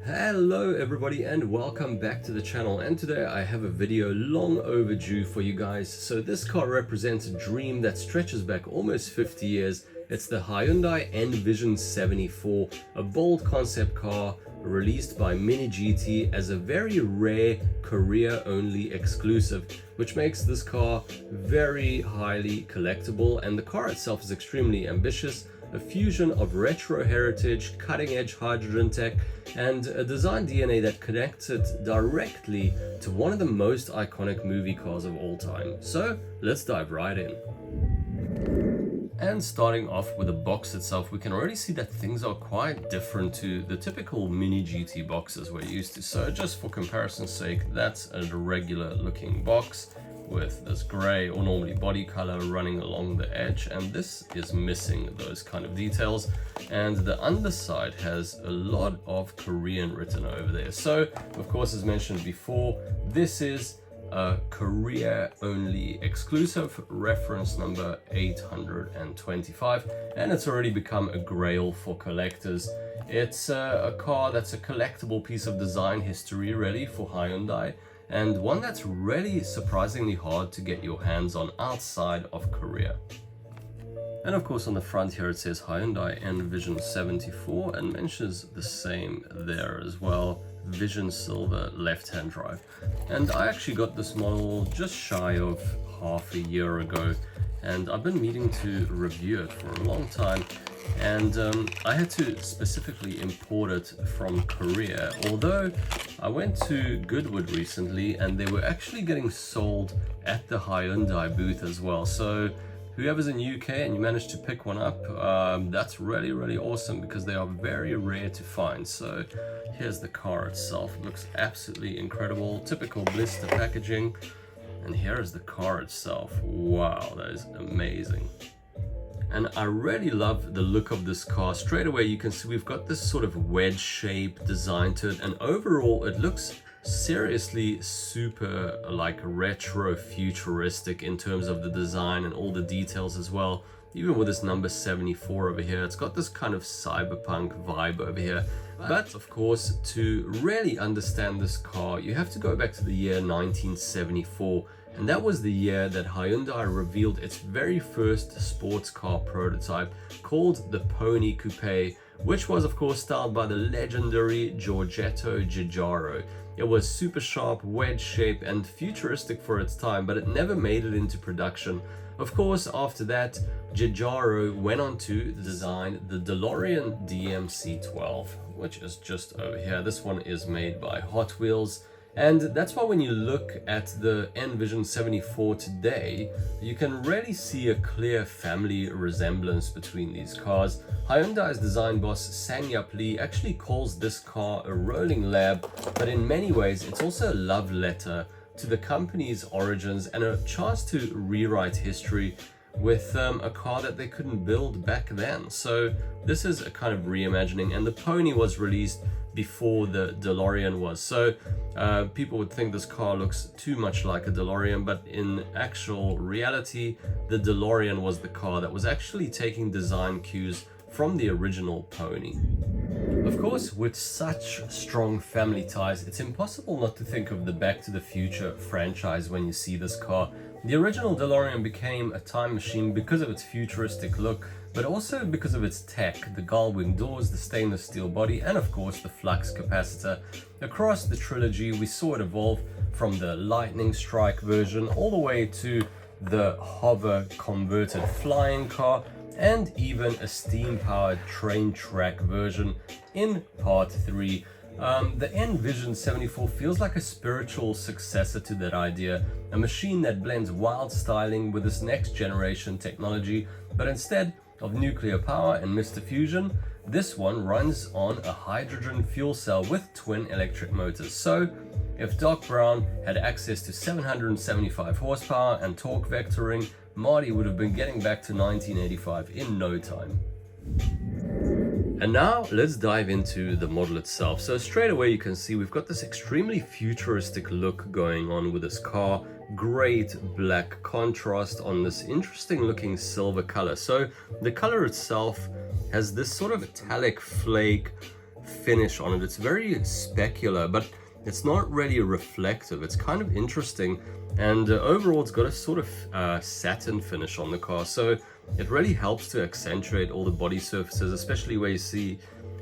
Hello everybody and welcome back to the channel, and today I have a video long overdue for you guys. So this car represents a dream that stretches back almost 50 years. It's the Hyundai N Vision 74, a bold concept car released by MiniGT as a very rare Korea-only exclusive, which makes this car very highly collectible, and the car itself is extremely ambitious. A fusion of retro heritage, cutting-edge hydrogen tech, and a design DNA that connects it directly to one of the most iconic movie cars of all time. So let's dive right in. And starting off with the box itself, we can already see that things are quite different to the typical Mini GT boxes we're used to. So just for comparison's sake, that's a regular looking box with this gray or normally body color running along the edge, and this is missing those kind of details, and the underside has a lot of Korean written over there. So of course, as mentioned before, this is a Korea only exclusive, reference number 825, and it's already become a grail for collectors. It's a car that's a collectible piece of design history really for Hyundai, and one that's really surprisingly hard to get your hands on outside of Korea. And of course on the front here it says Hyundai N Vision 74 and mentions the same there as well, Vision Silver left-hand drive. And I actually got this model just shy of half a year ago, and I've been meaning to review it for a long time. And I had to specifically import it from Korea, although I went to Goodwood recently and they were actually getting sold at the Hyundai booth as well. So whoever's in UK and you managed to pick one up, that's really awesome, because they are very rare to find. So here's the car itself. It looks absolutely incredible, typical blister packaging. And here is the car itself. Wow, that is amazing. And I really love the look of this car. Straight away you can see we've got this sort of wedge shape design to it, and overall it looks seriously super like retro futuristic in terms of the design and all the details as well. Even with this number 74 over here, it's got this kind of cyberpunk vibe over here. But of course, to really understand this car, you have to go back to the year 1974. And that was the year that Hyundai revealed its very first sports car prototype called the Pony Coupe, which was of course styled by the legendary Giorgetto Giugiaro. It was super sharp, wedge shape and futuristic for its time, but it never made it into production. Of course, after that, Giugiaro went on to design the DeLorean DMC-12, which is just over here. This one is made by Hot Wheels. And that's why when you look at the N Vision 74 today, you can really see a clear family resemblance between these cars. Hyundai's design boss Sang-Yup Lee actually calls this car a rolling lab, but in many ways it's also a love letter to the company's origins and a chance to rewrite history with a car that they couldn't build back then. So this is a kind of reimagining, and the Pony was released before the DeLorean was. So people would think this car looks too much like a DeLorean, but in actual reality, the DeLorean was the car that was actually taking design cues from the original Pony. Of course, with such strong family ties, it's impossible not to think of the Back to the Future franchise when you see this car. The original DeLorean became a time machine because of its futuristic look, but also because of its tech, the gull-wing doors, the stainless steel body, and of course the flux capacitor. Across the trilogy, we saw it evolve from the lightning strike version all the way to the hover converted flying car, and even a steam-powered train track version in Part 3. The N Vision 74 feels like a spiritual successor to that idea, a machine that blends wild styling with this next generation technology, but instead of nuclear power and Mr. Fusion, this one runs on a hydrogen fuel cell with twin electric motors. So if Doc Brown had access to 775 horsepower and torque vectoring, Marty would have been getting back to 1985 in no time. And now let's dive into the model itself. So straight away you can see we've got this extremely futuristic look going on with this car. Great black contrast on this interesting looking silver color. So the color itself has this sort of metallic flake finish on it. It's very specular, but it's not really reflective. It's kind of interesting, and overall it's got a sort of satin finish on the car, so it really helps to accentuate all the body surfaces, especially where you see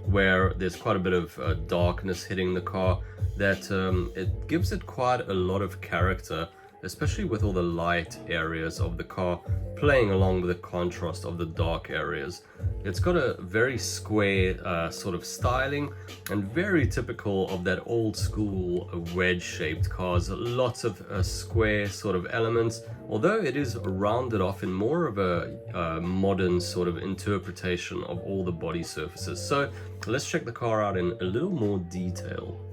where there's quite a bit of darkness hitting the car, that it gives it quite a lot of character, especially with all the light areas of the car playing along with the contrast of the dark areas. It's got a very square sort of styling, and very typical of that old school wedge-shaped cars. Lots of square sort of elements, although it is rounded off in more of a modern sort of interpretation of all the body surfaces. So let's check the car out in a little more detail.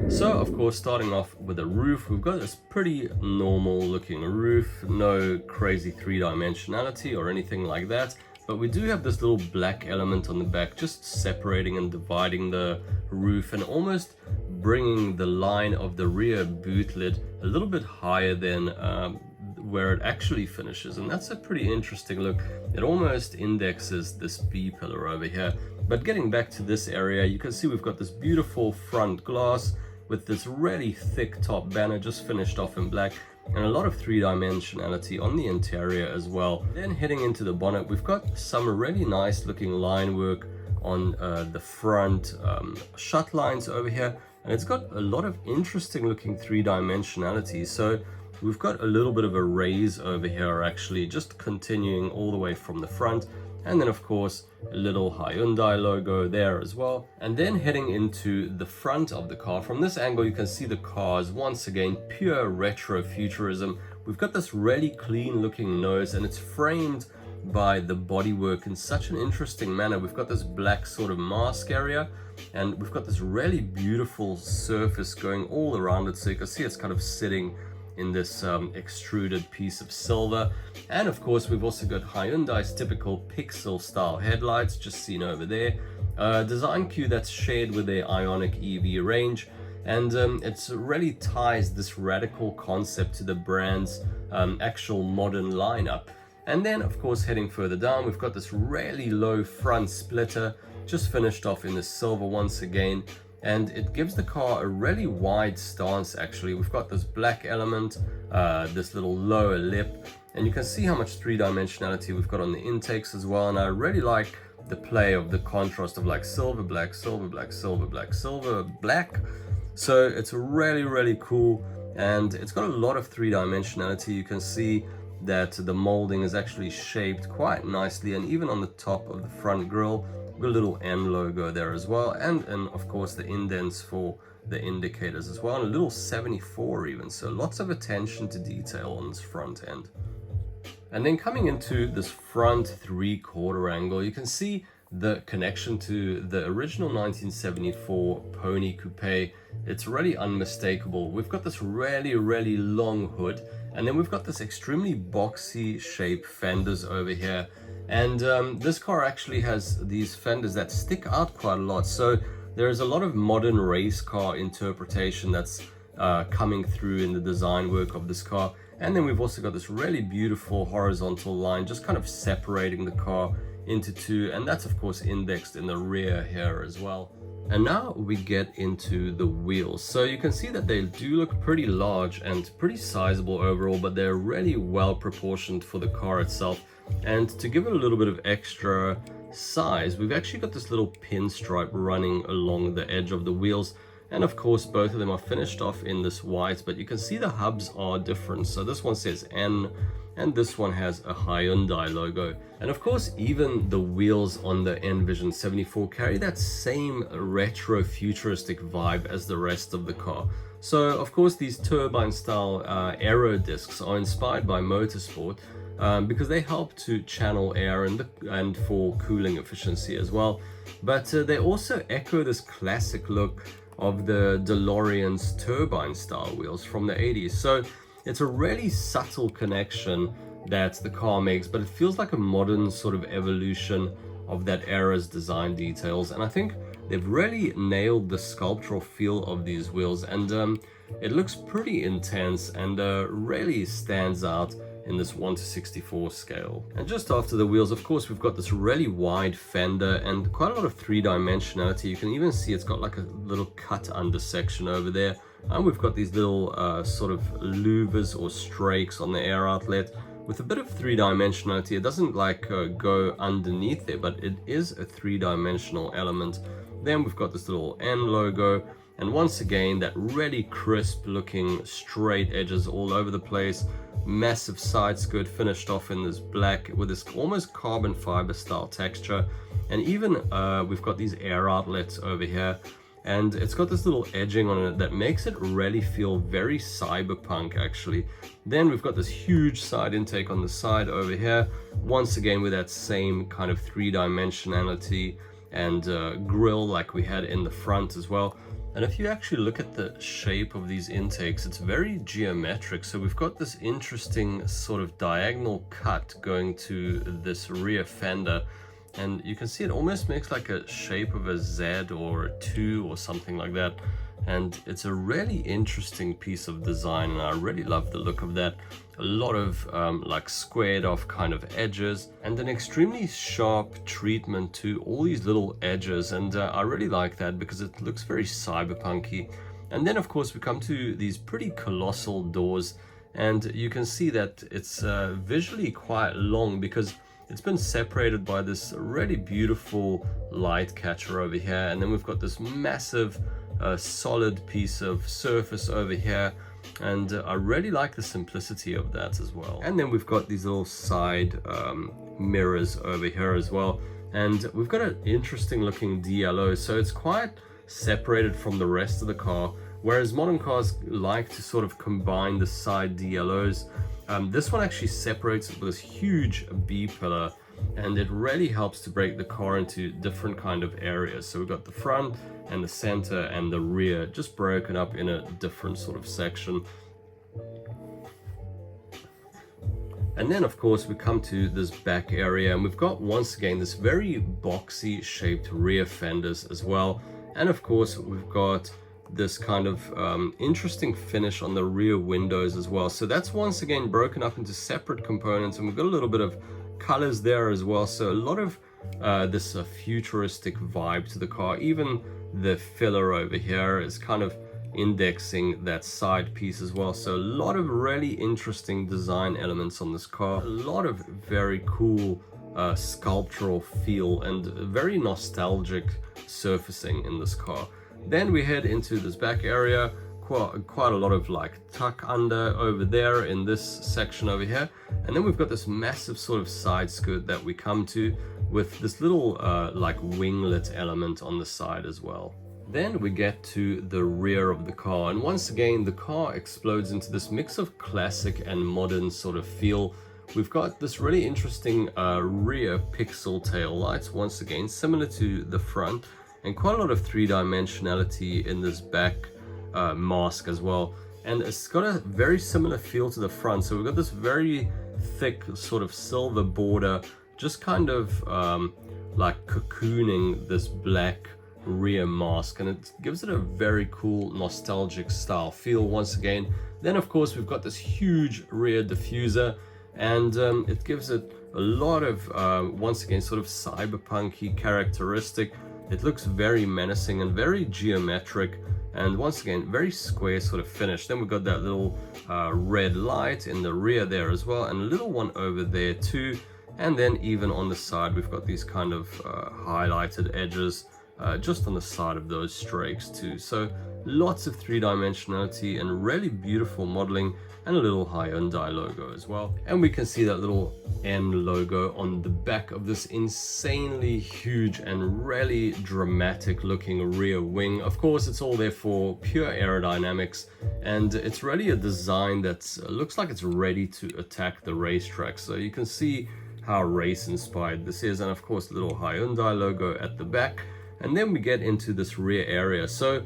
So of course, starting off with the roof, we've got this pretty normal looking roof, no crazy three-dimensionality or anything like that, but we do have this little black element on the back, just separating and dividing the roof and almost bringing the line of the rear boot lid a little bit higher than where it actually finishes, and that's a pretty interesting look. It almost indexes this B-pillar over here. But getting back to this area, you can see we've got this beautiful front glass with this really thick top banner just finished off in black, and a lot of three-dimensionality on the interior as well. Then heading into the bonnet, we've got some really nice looking line work on the front shut lines over here, and it's got a lot of interesting looking three-dimensionality. So we've got a little bit of a raise over here, actually just continuing all the way from the front, and then of course a little Hyundai logo there as well. And then heading into the front of the car, from this angle you can see the cars once again pure retro futurism. We've got this really clean looking nose, and it's framed by the bodywork in such an interesting manner. We've got this black sort of mask area, and we've got this really beautiful surface going all around it, so you can see it's kind of sitting in this extruded piece of silver. And of course we've also got Hyundai's typical pixel style headlights, just seen over there, design cue that's shared with their Ioniq EV range, and it really ties this radical concept to the brand's actual modern lineup. And then of course heading further down, we've got this really low front splitter just finished off in the silver once again, and it gives the car a really wide stance. Actually, we've got this black element, this little lower lip, and you can see how much three-dimensionality we've got on the intakes as well. And I really like the play of the contrast of like silver black, silver black, silver black, silver black. So it's really cool, and it's got a lot of three-dimensionality. You can see that the molding is actually shaped quite nicely, and even on the top of the front grille, a little N logo there as well, and of course the indents for the indicators as well, and a little 74 even, so lots of attention to detail on this front end. And then coming into this front 3/4 angle, you can see the connection to the original 1974 Pony Coupe. It's really unmistakable. We've got this really long hood, and then we've got this extremely boxy shape fenders over here. And this car actually has these fenders that stick out quite a lot. So there is a lot of modern race car interpretation that's coming through in the design work of this car. And then we've also got this really beautiful horizontal line just kind of separating the car into two, and that's of course indexed in the rear here as well. And now we get into the wheels. So you can see that they do look pretty large and pretty sizable overall, but they're really well proportioned for the car itself. And to give it a little bit of extra size, we've actually got this little pinstripe running along the edge of the wheels. And of course, both of them are finished off in this white, but you can see the hubs are different. So this one says N, and this one has a Hyundai logo. And of course, even the wheels on the N Vision 74 carry that same retro futuristic vibe as the rest of the car. So of course, these turbine style aero discs are inspired by motorsport, because they help to channel air and for cooling efficiency as well. But they also echo this classic look of the DeLorean's turbine style wheels from the 80s. So it's a really subtle connection that the car makes, but it feels like a modern sort of evolution of that era's design details. And I think they've really nailed the sculptural feel of these wheels, and it looks pretty intense and really stands out in this 1:64 scale. And just after the wheels, of course, we've got this really wide fender and quite a lot of three-dimensionality. You can even see it's got like a little cut under section over there. And we've got these little sort of louvers or strakes on the air outlet with a bit of three-dimensionality. It doesn't like go underneath there, but it is a three-dimensional element. Then we've got this little N logo, and once again that really crisp looking straight edges all over the place. Massive side skirt finished off in this black with this almost carbon fiber style texture. And even we've got these air outlets over here, and it's got this little edging on it that makes it really feel very cyberpunk actually. Then we've got this huge side intake on the side over here, once again with that same kind of three-dimensionality and grille like we had in the front as well. And if you actually look at the shape of these intakes, it's very geometric. So we've got this interesting sort of diagonal cut going to this rear fender. And you can see it almost makes like a shape of a Z or a 2 or something like that. And it's a really interesting piece of design, and I really love the look of that. A lot of like squared off kind of edges and an extremely sharp treatment to all these little edges, and I really like that because it looks very cyberpunky. And then of course we come to these pretty colossal doors, and you can see that it's visually quite long because it's been separated by this really beautiful light catcher over here, and then we've got this massive solid piece of surface over here, and I really like the simplicity of that as well. And then we've got these little side mirrors over here as well, and we've got an interesting looking DLO, so it's quite separated from the rest of the car, whereas modern cars like to sort of combine the side DLOs. This one actually separates it with this huge B pillar, and it really helps to break the car into different kind of areas. So we've got the front and the center and the rear just broken up in a different sort of section. And then of course we come to this back area, and we've got once again this very boxy shaped rear fenders as well. And of course we've got this kind of interesting finish on the rear windows as well. So that's once again broken up into separate components, and we've got a little bit of colors there as well. So a lot of this futuristic vibe to the car. Even the filler over here is kind of indexing that side piece as well. So a lot of really interesting design elements on this car. A lot of very cool sculptural feel and very nostalgic surfacing in this car. Then we head into this back area, quite a lot of like tuck under over there in this section over here. And then we've got this massive sort of side skirt that we come to with this little like winglet element on the side as well. Then we get to the rear of the car, and once again the car explodes into this mix of classic and modern sort of feel. We've got this really interesting rear pixel tail lights, once again similar to the front, and quite a lot of three-dimensionality in this back mask as well. And it's got a very similar feel to the front. So we've got this very thick sort of silver border, just kind of like cocooning this black rear mask, and it gives it a very cool nostalgic style feel once again. Then of course we've got this huge rear diffuser, and it gives it a lot of once again sort of cyberpunky characteristic. It looks very menacing and very geometric, and once again very square sort of finish. Then we've got that little red light in the rear there as well, and a little one over there too. And then even on the side we've got these kind of highlighted edges just on the side of those strakes too. So lots of three-dimensionality and really beautiful modeling, and a little Hyundai logo as well. And we can see that little N logo on the back of this insanely huge and really dramatic looking rear wing. Of course, it's all there for pure aerodynamics, and it's really a design that looks like it's ready to attack the racetrack. So you can see how race inspired this is, and of course the little Hyundai logo at the back. And then we get into this rear area. So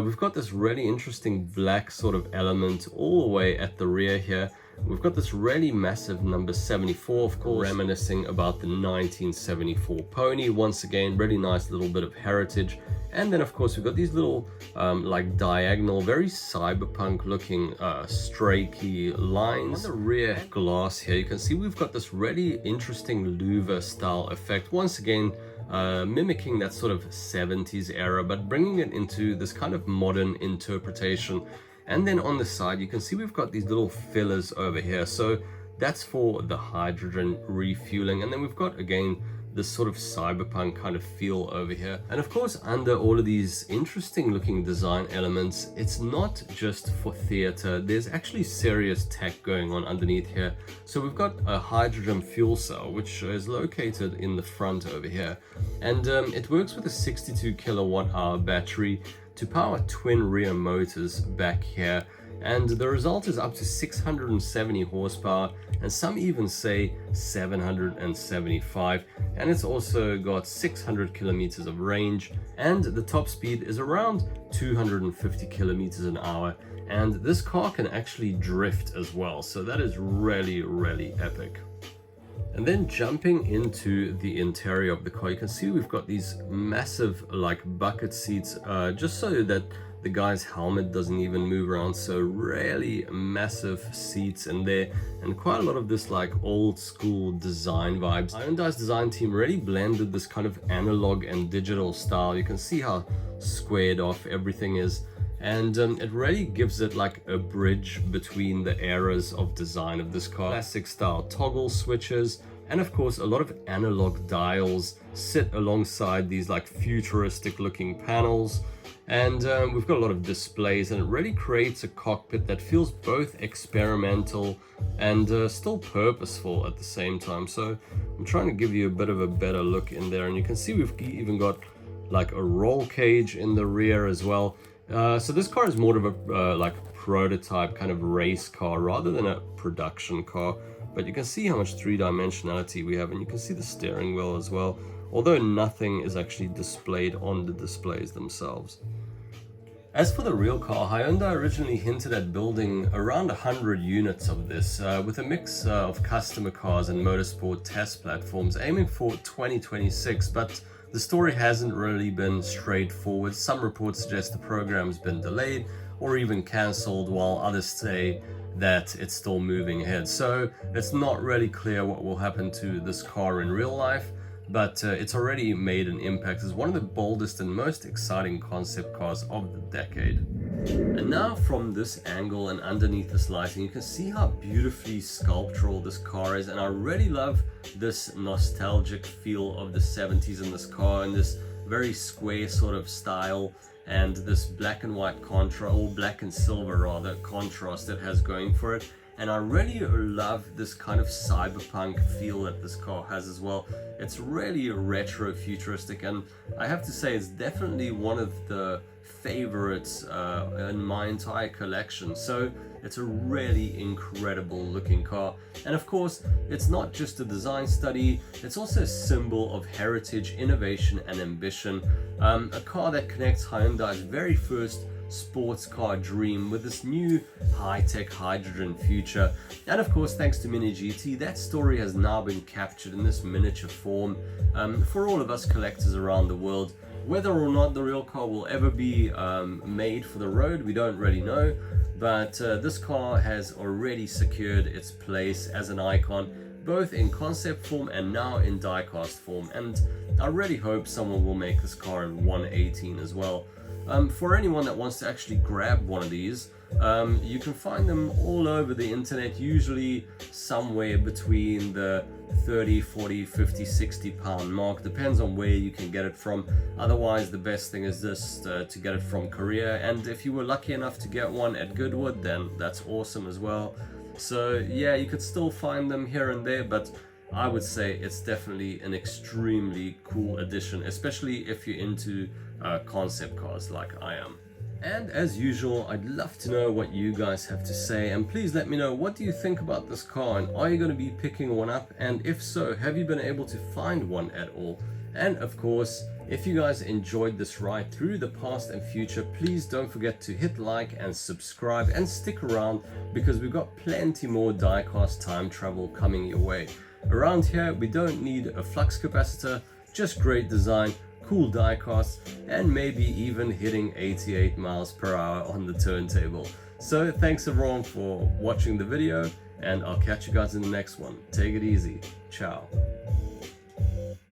we've got this really interesting black sort of element all the way at the rear here, We've got this really massive number 74, of course, reminiscing about the 1974 Pony. Once again, really nice little bit of heritage. And then of course we've got these little like diagonal, very cyberpunk looking streaky lines. On the rear glass here, you can see we've got this really interesting louver style effect. Once again, mimicking that sort of 70s era, but bringing it into this kind of modern interpretation. And then on the side, you can see we've got these little fillers over here. So that's for the hydrogen refueling. And then we've got, again, this sort of cyberpunk kind of feel over here. And of course, under all of these interesting looking design elements, it's not just for theater. There's actually serious tech going on underneath here. So we've got a hydrogen fuel cell, which is located in the front over here. And it works with a 62 kilowatt hour battery to power twin rear motors back here. And the result is up to 670 horsepower, and some even say 775. And it's also got 600 kilometers of range, and the top speed is around 250 kilometers an hour. And this car can actually drift as well, so that is really, really epic. And then jumping into the interior of the car, you can see we've got these massive like bucket seats, just so that the guy's helmet doesn't even move around. So really massive seats in there, and quite a lot of this like old school design vibes. Hyundai's design team really blended this kind of analog and digital style. You can see how squared off everything is, and it really gives it like a bridge between the eras of design of this car. Classic style toggle switches, and of course a lot of analog dials sit alongside these like futuristic looking panels. And we've got a lot of displays, and it really creates a cockpit that feels both experimental and still purposeful at the same time. So I'm trying to give you a bit of a better look in there, and you can see we've even got like a roll cage in the rear as well. So this car is more of a like prototype kind of race car rather than a production car. But you can see how much three-dimensionality we have, and you can see the steering wheel as well, although nothing is actually displayed on the displays themselves. As for the real car, Hyundai originally hinted at building around 100 units of this, with a mix of customer cars and motorsport test platforms, aiming for 2026, but the story hasn't really been straightforward. Some reports suggest the program's been delayed or even cancelled, while others say that it's still moving ahead. So it's not really clear what will happen to this car in real life, but it's already made an impact as one of the boldest and most exciting concept cars of the decade. And now from this angle and underneath this lighting, you can see how beautifully sculptural this car is, and I really love this nostalgic feel of the 70s in this car, and this very square sort of style, and this black and white contrast, or black and silver rather, contrast it has going for it. And I really love this kind of cyberpunk feel that this car has as well. It's really retro futuristic, and I have to say it's definitely one of the favorites in my entire collection. So it's a really incredible looking car, and of course it's not just a design study, it's also a symbol of heritage, innovation and ambition. A car that connects Hyundai's very first sports car dream with this new high-tech hydrogen future. And of course, thanks to MiniGT, that story has now been captured in this miniature form for all of us collectors around the world. Whether or not the real car will ever be made for the road, we don't really know, but this car has already secured its place as an icon, both in concept form and now in diecast form. And I really hope someone will make this car in 1/18 as well. For anyone that wants to actually grab one of these, you can find them all over the internet, usually somewhere between the 30, 40, 50, 60 pound mark, depends on where you can get it from. Otherwise, the best thing is just to get it from Korea, and if you were lucky enough to get one at Goodwood, then that's awesome as well. So yeah, you could still find them here and there, but I would say it's definitely an extremely cool addition, especially if you're into concept cars like I am. And as usual, I'd love to know what you guys have to say, and please let me know, what do you think about this car, and are you going to be picking one up, and if so, have you been able to find one at all? And of course, If you guys enjoyed this ride through the past and future, please don't forget to hit like and subscribe and stick around, because we've got plenty more diecast time travel coming your way. Around here, we don't need a flux capacitor, just great design, cool diecasts, and maybe even hitting 88 miles per hour on the turntable. So thanks everyone for watching the video, and I'll catch you guys in the next one. Take it easy. Ciao.